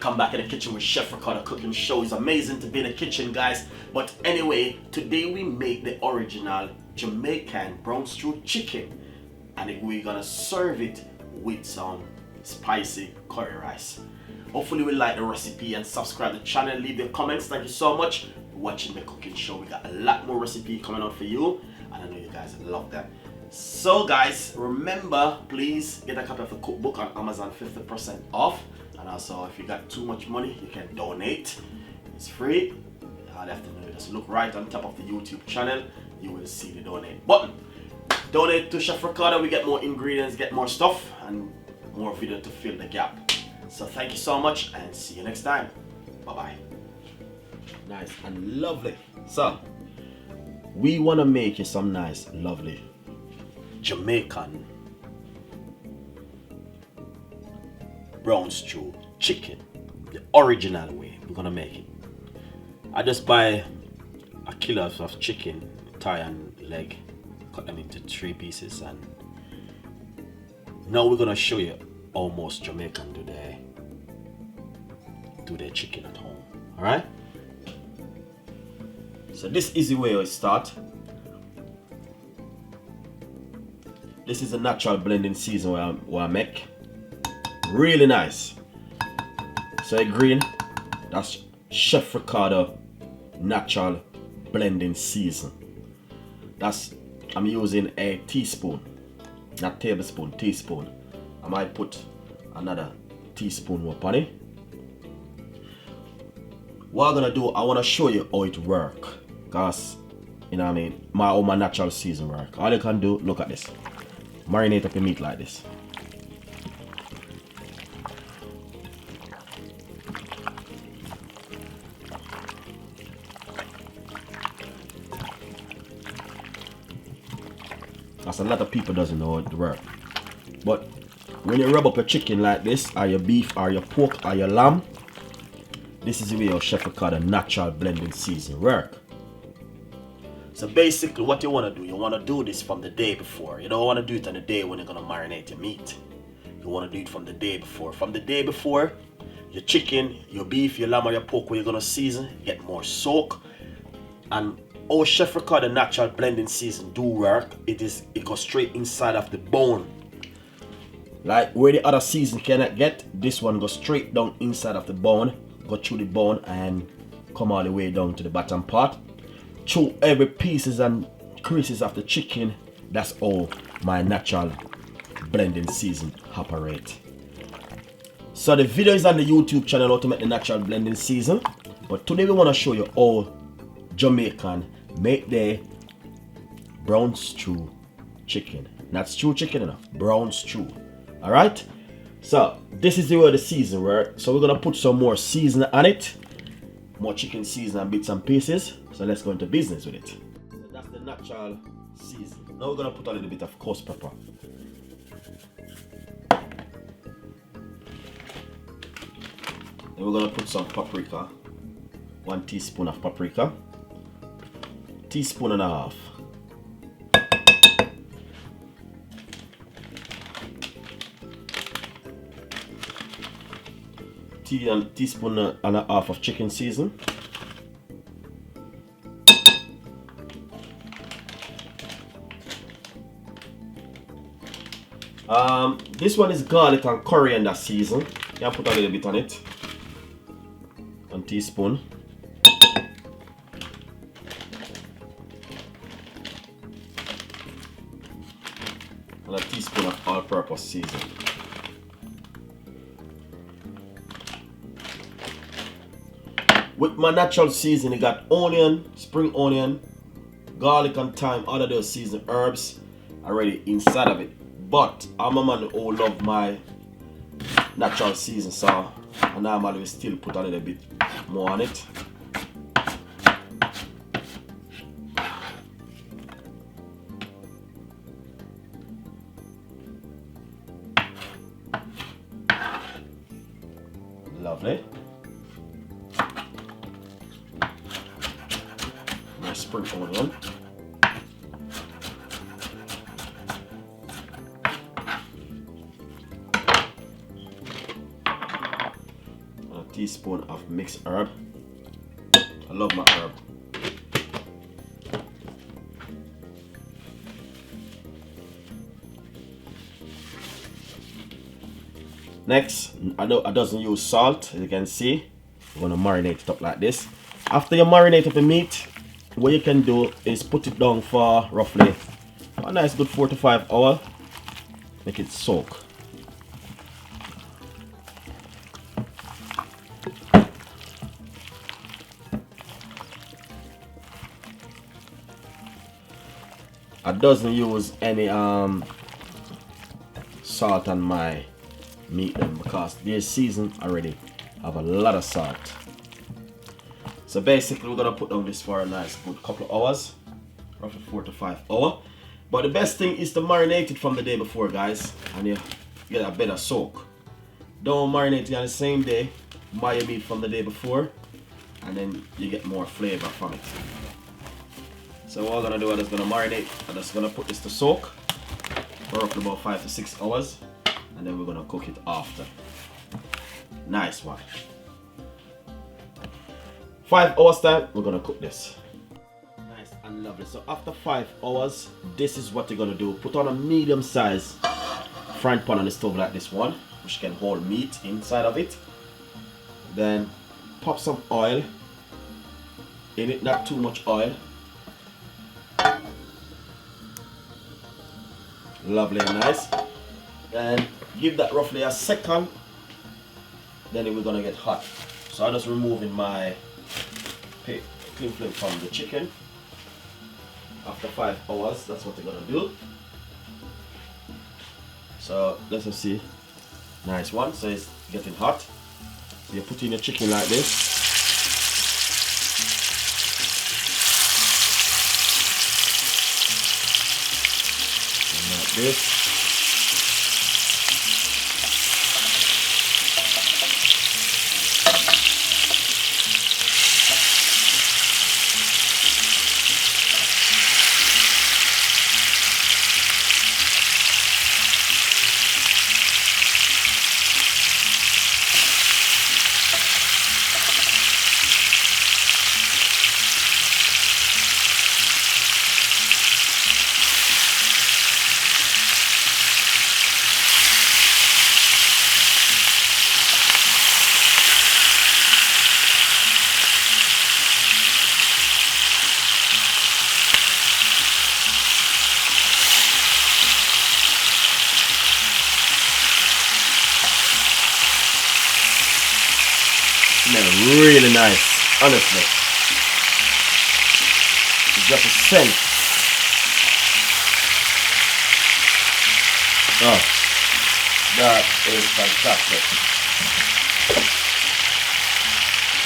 Welcome back in the kitchen with Chef Ricardo cooking show. It's amazing to be in the kitchen, guys. But anyway, today we make the original Jamaican brown stew chicken, and we're gonna serve it with some spicy curry rice. Hopefully you like the recipe and subscribe to the channel. Leave your comments. Thank you so much for watching the cooking show. We got a lot more recipe coming out for you, and I know you guys love that. So guys, remember, please get a copy of the cookbook on Amazon, 50% off. And also, if you got too much money, you can donate. It's free. All you have to do is just look right on top of the YouTube channel. You will see the donate button. Donate to Chef Ricardo. We get more ingredients, get more stuff, and more video to fill the gap. So thank you so much, and see you next time. Bye-bye. Nice and lovely. So, we want to make you some nice, lovely Jamaican brown stew chicken, the original way we're gonna make it. I just buy a kilo of chicken, thigh and leg, cut them into 3 pieces, and now we're gonna show you how most Jamaican do their chicken at home. All right, so this is the way I start. This is a natural blending season where I make. Really nice. So green, that's Chef Ricardo natural blending season. I'm using a teaspoon, not tablespoon, teaspoon. I might put another teaspoon upon it. What I'm gonna do, I wanna show you how it works. Cause you know what I mean, how my natural season work. All you can do, look at this. Marinate up your meat like this. That's a lot of people doesn't know how it works. But when you rub up your chicken like this, or your beef, or your pork, or your lamb, this is the way your Chef Ricardo natural blending season work. So basically what you want to do, you want to do this from the day before. You don't want to do it on the day when you're going to marinate your meat. You want to do it from the day before. From the day before, your chicken, your beef, your lamb or your pork, where you're going to season, get more soak. And our Chef Ricardo natural blending season do work. It goes straight inside of the bone. Like where the other season cannot get, this one goes straight down inside of the bone, go through the bone and come all the way down to the bottom part. Through every pieces and creases of the chicken. That's all my natural blending season operate. So the video is on the YouTube channel, how to make the natural blending season. But today we want to show you how Jamaican make their brown stew chicken. Not stew chicken enough, brown stew. Alright? So this is the way the season works. So we're gonna put some more seasoning on it. More chicken season and bits and pieces. So let's go into business with it. So that's the natural season. Now we're gonna put a little bit of coarse pepper. Then we're gonna put some paprika. 1 teaspoon of paprika. Teaspoon and a half. Teaspoon and a half of chicken season. This one is garlic and coriander season. You can put a little bit on it. 1 teaspoon. And a teaspoon of all-purpose season. With my natural season, you got onion, spring onion, garlic and thyme, all of those seasoned herbs already inside of it. But I'm a man who love my natural season, so I normally still put a little bit more on it. Lovely. My spring onion. teaspoon of mixed herb. I love my herb. Next, I doesn't use salt, as you can see. We're gonna marinate it up like this. After you marinate up the meat, what you can do is put it down for roughly a nice good 4 to 5 hours. Make it soak. I doesn't use any salt on my meat then, because this season already have a lot of salt. So basically we're gonna put down this for a nice good couple of hours, roughly 4 to 5 hours. But the best thing is to marinate it from the day before, guys, and you get a better soak. Don't marinate it on the same day. Buy your meat from the day before, and then you get more flavor from it. So what I'm gonna do, I'm just gonna marinate. I'm just gonna put this to soak for roughly about 5 to 6 hours, and then we're gonna cook it after. Nice one. 5 hours time, we're gonna cook this. Nice and lovely. So after 5 hours, this is what you're gonna do. Put on a medium size frying pan on the stove like this one, which can hold meat inside of it. Then pop some oil in it, not too much oil. Lovely and nice. And give that roughly a second, then we're gonna get hot. So I'm just removing my clean flame from the chicken. After 5 hours, that's what we're gonna do. So let's just see. Nice one. So it's getting hot. So you put in your chicken like this. And like this. Really nice, honestly. It's just a scent. Oh, that is fantastic.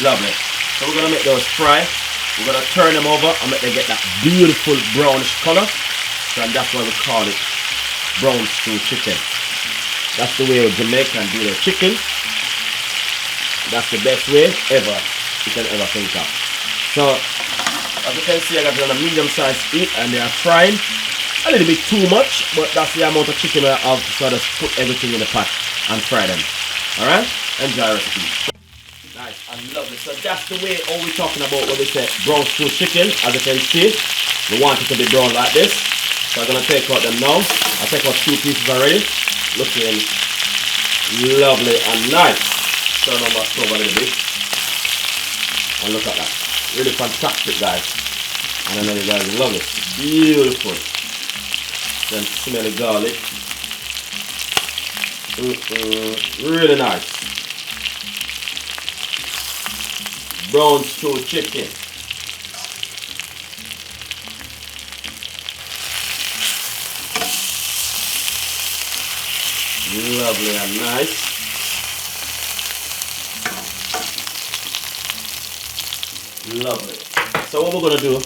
Lovely. So we're gonna make those fry. We're gonna turn them over and make them get that beautiful brownish color. And that's why we call it brown stew chicken. That's the way Jamaican do their chicken. That's the best way ever you can ever think of. So as you can see, I got it on a medium sized heat and they are frying a little bit too much, but that's the amount of chicken I have, so I just put everything in the pot and fry them. Alright? Enjoy the recipe. Nice and lovely. So that's the way all we're talking about when we say brown stew chicken. As you can see, we want it to be brown like this. So I'm gonna take out them now. I take out 2 pieces already. Looking lovely and nice. Turn on my stove a little bit. And look at that. Really fantastic, guys. And I know you guys love it. Beautiful. Then smell the garlic. Really nice. Brown stew chicken. Lovely and nice. Lovely. So what we're gonna do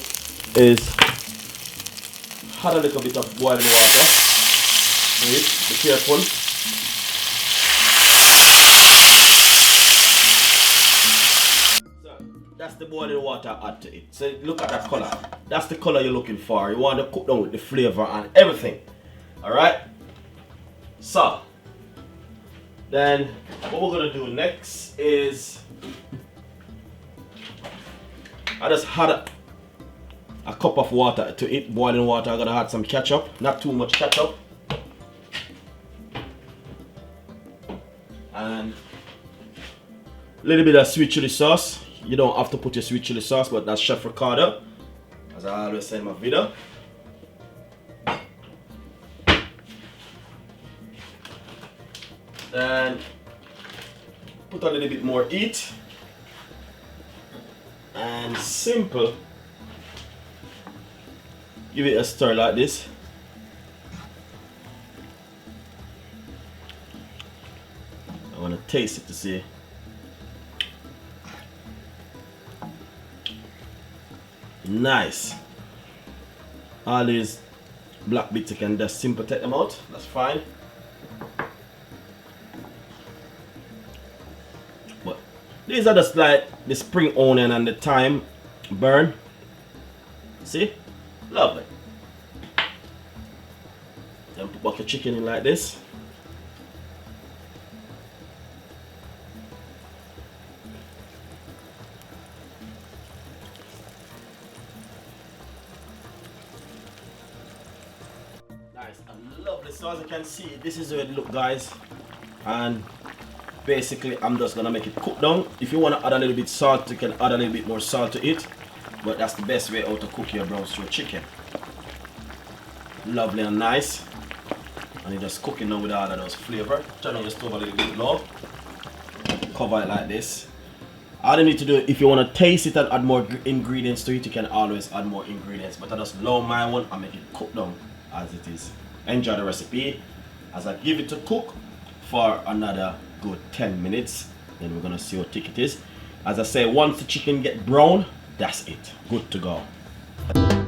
is add a little bit of boiling water. Please be careful. So that's the boiling water add to it. So look at that color. That's the color you're looking for. You want to cook down with the flavor and everything. Alright? So Then what we're gonna do next is I just had a cup of water to it, boiling water. I'm gonna add some ketchup, not too much ketchup. And a little bit of sweet chili sauce. You don't have to put your sweet chili sauce, but that's Chef Ricardo, as I always say in my video. Then put a little bit more heat. And simple. Give it a stir like this. I want to taste it to see. Nice. All these black bits, you can just simple take them out. That's fine. But these are just like the spring onion and the thyme burn. See? Lovely. Then put back the chicken in like this. Nice and lovely. So as you can see, this is how it look, guys. And basically I'm just gonna make it cook down. If you want to add a little bit salt, you can add a little bit more salt to it, but that's the best way how to cook your brown stew chicken. Lovely and nice. And you're just cooking now with all of those flavor. Turn on your stove a little bit low. Cover it like this. All you need to do, if you want to taste it and add more ingredients to it, you can always add more ingredients, but I just lower my one and make it cook down as it is. Enjoy the recipe as I give it to cook for another good 10 minutes. Then we're gonna see how thick it is. As I say, once the chicken get brown, that's it, good to go.